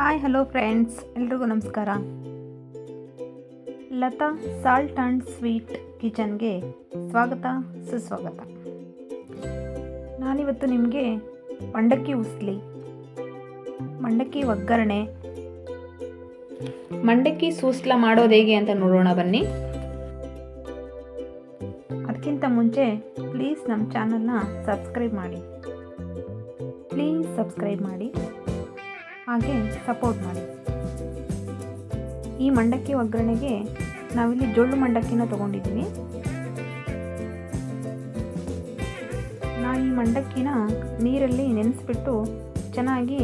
Hi hello friends, ಎಲ್ರಿಗೂ ನಮಸ್ಕಾರ. Lata salt and sweet ಕಿಚನ್ಗೆ ಸ್ವಾಗತ ಸುಸ್ವಾಗತ. ನಾನಿವತ್ತು ನಿಮಗೆ ಮಂಡಕ್ಕಿ ಉಸ್ಲಿ, ಮಂಡಕ್ಕಿ ಒಗ್ಗರಣೆ, ಮಂಡಕ್ಕಿ ಸೂಸ್ಲ ಮಾಡೋದು ಹೇಗೆ ಅಂತ ನೋಡೋಣ ಬನ್ನಿ. ಅದಕ್ಕಿಂತ ಮುಂಚೆ ಪ್ಲೀಸ್ ನಮ್ಮ ಚಾನಲ್ನ ಸಬ್ಸ್ಕ್ರೈಬ್ ಮಾಡಿ, ಹಾಗೆ ಸಪೋರ್ಟ್ ಮಾಡಿ. ಈ ಮಂಡಕ್ಕಿ ಒಗ್ಗರಣೆಗೆ ನಾವಿಲ್ಲಿ ಜೊಳ್ಳು ಮಂಡಕ್ಕಿನ ತೊಗೊಂಡಿದ್ದೀವಿ. ಈ ಮಂಡಕ್ಕಿನ ನೀರಲ್ಲಿ ನೆನೆಸ್ಬಿಟ್ಟು ಚೆನ್ನಾಗಿ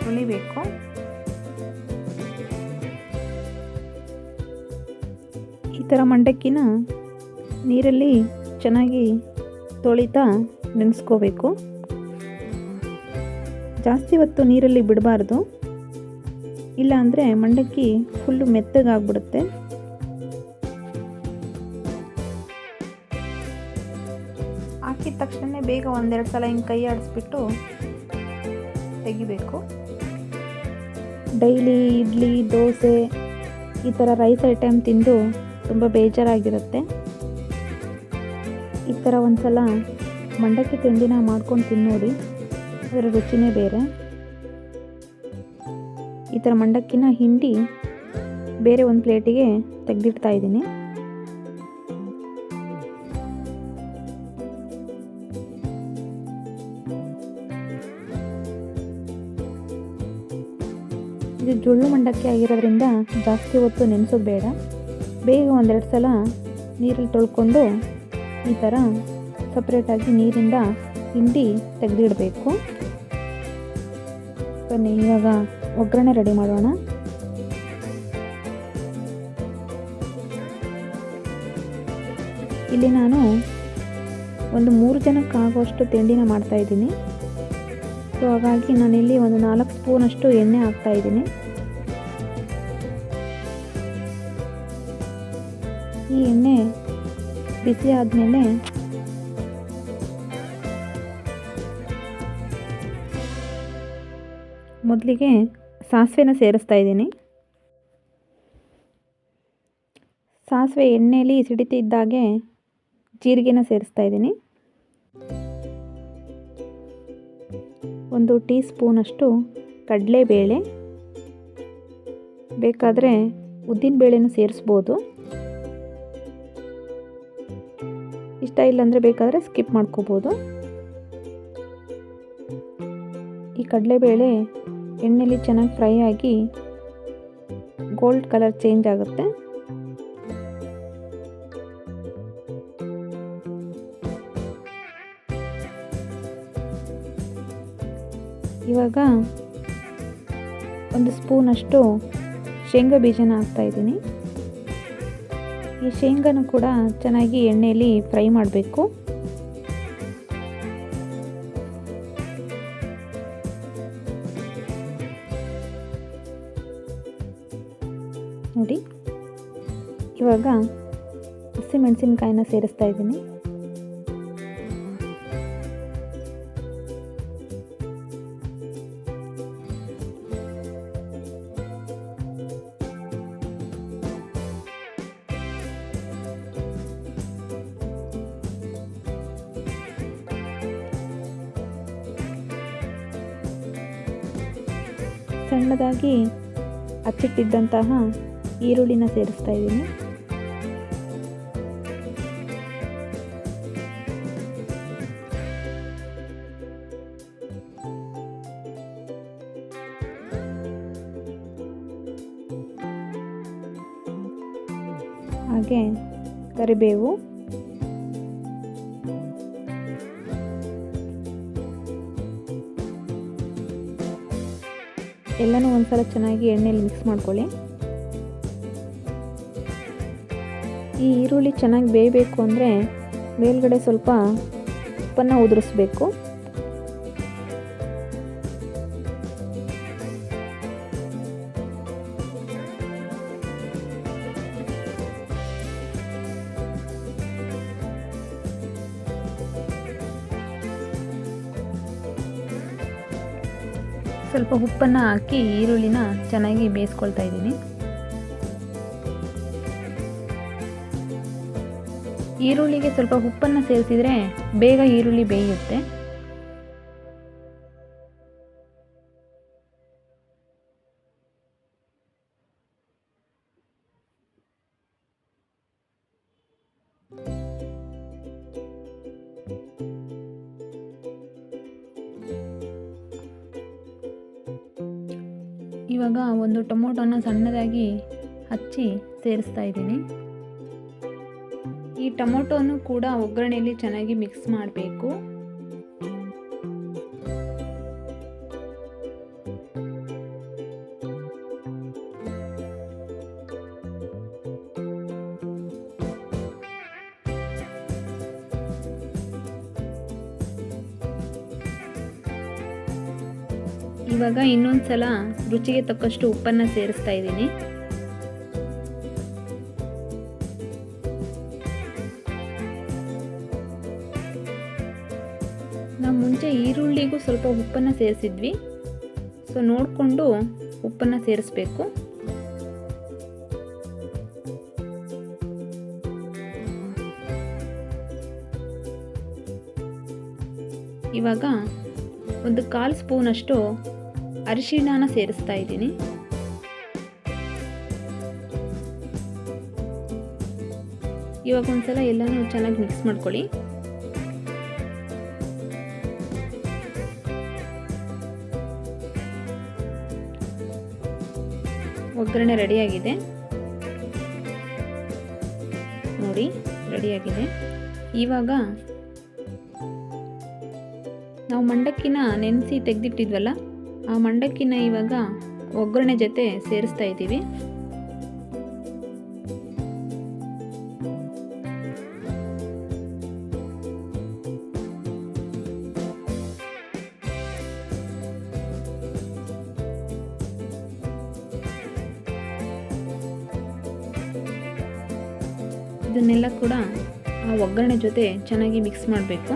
ತೊಳಿಬೇಕು. ಈ ಥರ ಮಂಡಕ್ಕಿನ ನೀರಲ್ಲಿ ಚೆನ್ನಾಗಿ ತೊಳಿತಾ ನೆನೆಸ್ಕೋಬೇಕು. ಜಾಸ್ತಿ ಹೊತ್ತು ನೀರಲ್ಲಿ ಬಿಡಬಾರ್ದು, ಇಲ್ಲಾಂದರೆ ಮಂಡಕ್ಕಿ ಫುಲ್ಲು ಮೆತ್ತಗಾಗ್ಬಿಡುತ್ತೆ. ಹಾಕಿದ ತಕ್ಷಣ ಬೇಗ ಒಂದೆರಡು ಸಲ ಹಿಂಗೆ ಕೈ ಆಡಿಸ್ಬಿಟ್ಟು ತೆಗಿಬೇಕು. ಡೈಲಿ ಇಡ್ಲಿ, ದೋಸೆ ಈ ಥರ ರೈಸ್ ಐಟಮ್ ತಿಂದು ತುಂಬ ಬೇಜಾರಾಗಿರುತ್ತೆ. ಈ ಥರ ಒಂದು ಸಲ ಮಂಡಕ್ಕಿ ತಿಂಡಿನ ಮಾಡ್ಕೊಂಡು ತಿನ್ನೋಡಿ, ಅದರ ರುಚಿನೇ ಬೇರೆ. ಈ ಥರ ಮಂಡಕ್ಕಿನ ಹಿಂಡಿ ಬೇರೆ ಒಂದು ಪ್ಲೇಟಿಗೆ ತೆಗೆದಿಡ್ತಾ ಇದ್ದೀನಿ. ಇದು ಜೊಳ್ಳು ಮಂಡಕ್ಕಿ ಆಗಿರೋದ್ರಿಂದ ಜಾಸ್ತಿ ಹೊತ್ತು ನೆನೆಸೋದು ಬೇಡ. ಬೇಗ ಒಂದೆರಡು ಸಲ ನೀರಲ್ಲಿ ತೊಳ್ಕೊಂಡು ಈ ಥರ ಸಪ್ರೇಟಾಗಿ ನೀರಿಂದ ಹಿಂಡಿ ತೆಗೆದಿಡಬೇಕು. ಬನ್ನಿ ಇವಾಗ ಒಗ್ಗರಣೆ ರೆಡಿ ಮಾಡೋಣ. ಇಲ್ಲಿ ನಾನು ಒಂದು 3 ಜನಕ್ಕಾಗುವಷ್ಟು ತಿಂಡಿನ ಮಾಡ್ತಾಯಿದ್ದೀನಿ. ಸೊ ಹಾಗಾಗಿ ನಾನಿಲ್ಲಿ ಒಂದು 4 ಸ್ಪೂನಷ್ಟು ಎಣ್ಣೆ ಹಾಕ್ತಾಯಿದ್ದೀನಿ. ಈ ಎಣ್ಣೆ ಬಿಸಿ ಆದಮೇಲೆ ಮೊದಲಿಗೆ ಸಾಸಿವೆನ ಸೇರಿಸ್ತಾ ಇದ್ದೀನಿ. ಸಾಸಿವೆ ಎಣ್ಣೆಯಲ್ಲಿ ಸಿಡಿತಿದ್ದಾಗೆ ಜೀರಿಗೆನ ಸೇರಿಸ್ತಾ ಇದ್ದೀನಿ. 1 ಟೀ ಸ್ಪೂನಷ್ಟು ಕಡಲೆಬೇಳೆ, ಬೇಕಾದರೆ ಉದ್ದಿನಬೇಳೆನೂ ಸೇರಿಸ್ಬೋದು. ಇಷ್ಟ ಇಲ್ಲಾಂದರೆ ಬೇಕಾದರೆ ಸ್ಕಿಪ್ ಮಾಡ್ಕೋಬೋದು. ಈ ಕಡಲೆಬೇಳೆ ಎಣ್ಣೆಲಿ ಚೆನ್ನಾಗಿ ಫ್ರೈ ಆಗಿ ಗೋಲ್ಡ್ ಕಲರ್ ಚೇಂಜ್ ಆಗುತ್ತೆ. ಇವಾಗ 1 ಸ್ಪೂನಷ್ಟು ಶೇಂಗಾ ಬೀಜನ ಹಾಕ್ತಾಯಿದ್ದೀನಿ. ಈ ಶೇಂಗಾನು ಕೂಡ ಚೆನ್ನಾಗಿ ಎಣ್ಣೆಯಲ್ಲಿ ಫ್ರೈ ಮಾಡಬೇಕು. ನೋಡಿ, ಇವಾಗ ಹಸಿಮೆಣಸಿನಕಾಯಿನ ಸೇರಿಸ್ತಾ ಇದ್ದೀನಿ. ಸಣ್ಣದಾಗಿ ಹಚ್ಚಿಟ್ಟಿದ್ದಂತಹ ಈರುಳ್ಳಿನ ಸೇರಿಸ್ತಾ ಇದ್ದೀನಿ. ಹಾಗೆ ಕರಿಬೇವು, ಎಲ್ಲನೂ ಒಂದ್ಸಲ ಚೆನ್ನಾಗಿ ಎಣ್ಣೆಯಲ್ಲಿ ಮಿಕ್ಸ್ ಮಾಡ್ಕೊಳ್ಳಿ. ಈ ಈರುಳ್ಳಿ ಚೆನ್ನಾಗಿ ಬೇಯಬೇಕು ಅಂದರೆ ಮೇಲ್ಗಡೆ ಸ್ವಲ್ಪ ಉಪ್ಪನ್ನು ಉದುರಿಸ್ಬೇಕು. ಸ್ವಲ್ಪ ಉಪ್ಪನ್ನು ಹಾಕಿ ಈರುಳ್ಳಿನ ಚೆನ್ನಾಗಿ ಬೇಯಿಸ್ಕೊಳ್ತಾ ಇದ್ದೀನಿ. ಈರುಳ್ಳಿಗೆ ಸ್ವಲ್ಪ ಉಪ್ಪನ್ನು ಸೇರಿಸಿದರೆ ಬೇಗ ಈರುಳ್ಳಿ ಬೇಯುತ್ತೆ. ಇವಾಗ ಒಂದು ಟೊಮೊಟೊನ ಸಣ್ಣದಾಗಿ ಹಚ್ಚಿ ಸೇರಿಸ್ತಾ ಇದ್ದೀನಿ. ಈ ಟೊಮೊಟೊನು ಕೂಡ ಒಗ್ಗರಣೆಯಲ್ಲಿ ಚೆನ್ನಾಗಿ ಮಿಕ್ಸ್ ಮಾಡಬೇಕು. ಇವಾಗ ಇನ್ನೊಂದು ಸಲ ರುಚಿಗೆ ತಕ್ಕಷ್ಟು ಉಪ್ಪನ್ನು ಸೇರಿಸ್ತಾ ಇದ್ದೀನಿ. ನಾವು ಮುಂಚೆ ಈರುಳ್ಳಿಗೂ ಸ್ವಲ್ಪ ಉಪ್ಪನ್ನು ಸೇರಿಸಿದ್ವಿ, ಸೊ ನೋಡಿಕೊಂಡು ಉಪ್ಪನ್ನು ಸೇರಿಸ್ಬೇಕು. ಇವಾಗ ಒಂದು 1/4 ಸ್ಪೂನಷ್ಟು ಅರಿಶಿಣನ ಸೇರಿಸ್ತಾ ಇದ್ದೀನಿ. ಇವಾಗ ಒಂದ್ಸಲ ಎಲ್ಲನೂ ಚೆನ್ನಾಗಿ ಮಿಕ್ಸ್ ಮಾಡ್ಕೊಳ್ಳಿ. ಒಗ್ಗರಣೆ ರೆಡಿಯಾಗಿದೆ ನೋಡಿ, ರೆಡಿಯಾಗಿದೆ. ಇವಾಗ ನಾವು ಮಂಡಕ್ಕಿನ ನೆನೆಸಿ ತೆಗೆದಿಟ್ಟಿದ್ವಲ್ಲ, ಆ ಮಂಡಕ್ಕಿನ ಇವಾಗ ಒಗ್ಗರಣೆ ಜೊತೆ ಸೇರಿಸ್ತಾ ಇದ್ದೀವಿ. ಇದನ್ನೆಲ್ಲ ಕೂಡ ಆ ಒಗ್ಗರಣೆ ಜೊತೆ ಚೆನ್ನಾಗಿ ಮಿಕ್ಸ್ ಮಾಡಬೇಕು.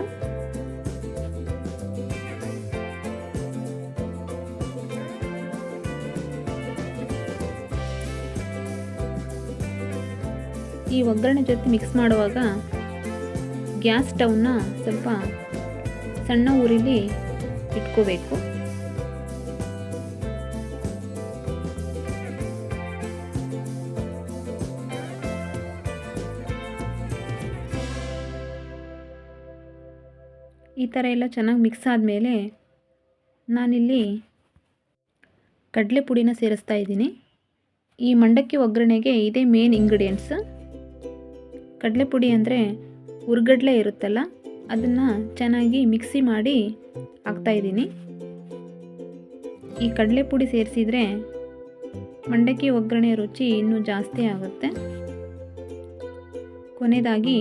ಈ ಒಗ್ಗರಣೆ ಜೊತೆ ಮಿಕ್ಸ್ ಮಾಡುವಾಗ ಗ್ಯಾಸ್ ಸ್ಟವ್ನ ಸ್ವಲ್ಪ ಸಣ್ಣ ಉರಿಲಿ ಇಟ್ಕೋಬೇಕು. ಈ ಥರ ಎಲ್ಲ ಚೆನ್ನಾಗಿ ಮಿಕ್ಸ್ ಆದಮೇಲೆ ನಾನಿಲ್ಲಿ ಕಡಲೆ ಪುಡಿನ ಸೇರಿಸ್ತಾ ಇದ್ದೀನಿ. ಈ ಮಂಡಕ್ಕಿ ಒಗ್ಗರಣೆಗೆ ಇದೇ ಮೇನ್ ಇಂಗ್ರೀಡಿಯೆಂಟ್ಸ್. ಕಡಲೆ ಪುಡಿ ಅಂದರೆ ಹುರ್ಗಡ್ಲೆ ಇರುತ್ತಲ್ಲ, ಅದನ್ನು ಚೆನ್ನಾಗಿ ಮಿಕ್ಸಿ ಮಾಡಿ ಹಾಕ್ತಾಯಿದ್ದೀನಿ. ಈ ಕಡಲೆ ಪುಡಿ ಸೇರಿಸಿದರೆ ಮಂಡಕ್ಕಿ ಒಗ್ಗರಣೆ ರುಚಿ ಇನ್ನೂ ಜಾಸ್ತಿ ಆಗುತ್ತೆ. ಕೊನೆಯದಾಗಿ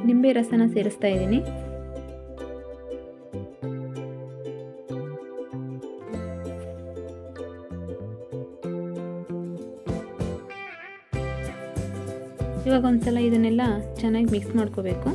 ನಿಂಬೆ ರಸನ ಸೇರಿಸ್ತಾ ಇದ್ದೀನಿ. ಇವಾಗ ಒಂದ್ಸಲ ಇದನ್ನೆಲ್ಲ ಚೆನ್ನಾಗಿ ಮಿಕ್ಸ್ ಮಾಡ್ಕೋಬೇಕು.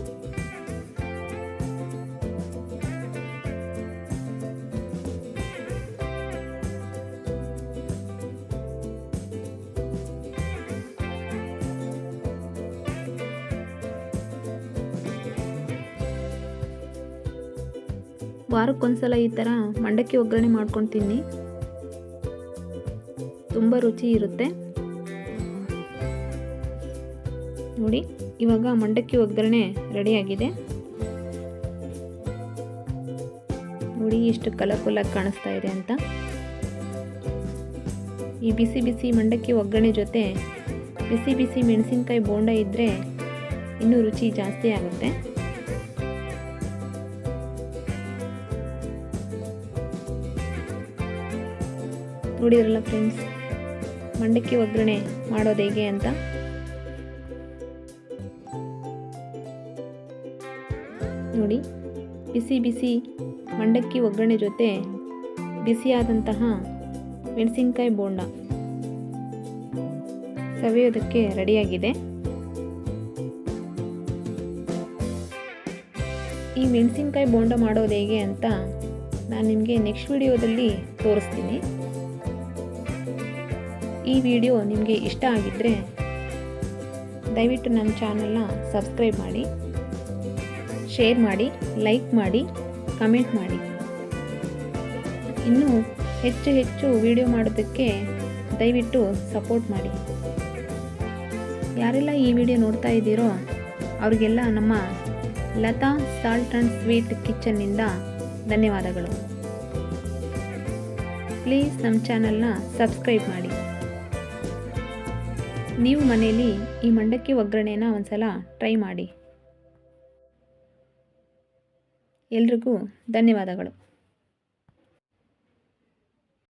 ವಾರಕ್ಕೊಂದ್ಸಲ ಈ ಥರ ಮಂಡಕ್ಕಿ ಒಗ್ಗರಣೆ ಮಾಡ್ಕೊಂಡು ತಿನ್ನಿ, ತುಂಬ ರುಚಿ ಇರುತ್ತೆ ನೋಡಿ. ಇವಾಗ ಮಂಡಕ್ಕಿ ಒಗ್ಗರಣೆ ರೆಡಿಯಾಗಿದೆ ನೋಡಿ, ಎಷ್ಟು ಕಲರ್ಫುಲ್ಲಾಗಿ ಕಾಣಿಸ್ತಾ ಇದೆ ಅಂತ. ಈ ಬಿಸಿ ಬಿಸಿ ಮಂಡಕ್ಕಿ ಒಗ್ಗರಣೆ ಜೊತೆ ಬಿಸಿ ಬಿಸಿ ಮೆಣಸಿನಕಾಯಿ ಬೋಂಡ ಇದ್ದರೆ ಇನ್ನೂ ರುಚಿ ಜಾಸ್ತಿ ಆಗುತ್ತೆ. ನೋಡಿದ್ರಲ್ಲ ಫ್ರೆಂಡ್ಸ್, ಮಂಡಕ್ಕಿ ಒಗ್ಗರಣೆ ಮಾಡೋದು ಹೇಗೆ ಅಂತ. ನೋಡಿ, ಬಿಸಿ ಬಿಸಿ ಮಂಡಕ್ಕಿ ಒಗ್ಗರಣೆ ಜೊತೆ ಬಿಸಿಯಾದಂತಹ ಮೆಣಸಿನಕಾಯಿ ಬೋಂಡ ಸವಿಯೋದಕ್ಕೆ ರೆಡಿಯಾಗಿದೆ. ಈ ಮೆಣಸಿನಕಾಯಿ ಬೋಂಡ ಮಾಡೋದು ಹೇಗೆ ಅಂತ ನಾನು ನಿಮಗೆ ನೆಕ್ಸ್ಟ್ ವಿಡಿಯೋದಲ್ಲಿ ತೋರಿಸ್ತೀನಿ. ಈ ವಿಡಿಯೋ ನಿಮಗೆ ಇಷ್ಟ ಆಗಿದ್ದರೆ ದಯವಿಟ್ಟು ನನ್ನ ಚಾನಲ್ನ ಸಬ್ಸ್ಕ್ರೈಬ್ ಮಾಡಿ, ಶೇರ್ ಮಾಡಿ, ಲೈಕ್ ಮಾಡಿ, ಕಮೆಂಟ್ ಮಾಡಿ. ಇನ್ನೂ ಹೆಚ್ಚು ವಿಡಿಯೋ ಮಾಡೋದಕ್ಕೆ ದಯವಿಟ್ಟು ಸಪೋರ್ಟ್ ಮಾಡಿ. ಯಾರೆಲ್ಲ ಈ ವಿಡಿಯೋ ನೋಡ್ತಾ ಇದ್ದೀರೋ ಅವ್ರಿಗೆಲ್ಲ ನಮ್ಮ ಲತಾ ಸಾಲ್ಟ್ ಆ್ಯಂಡ್ ಸ್ವೀಟ್ ಕಿಚನ್ನಿಂದ ಧನ್ಯವಾದಗಳು. ಪ್ಲೀಸ್ ನಮ್ಮ ಚಾನಲ್ನ ಸಬ್ಸ್ಕ್ರೈಬ್ ಮಾಡಿ. ನೀವು ಮನೆಯಲ್ಲಿ ಈ ಮಂಡಕ್ಕಿ ಒಗ್ಗರಣೆನ ಒಂದ್ಸಲ ಟ್ರೈ ಮಾಡಿ. ಎಲ್ರಿಗೂ ಧನ್ಯವಾದಗಳು.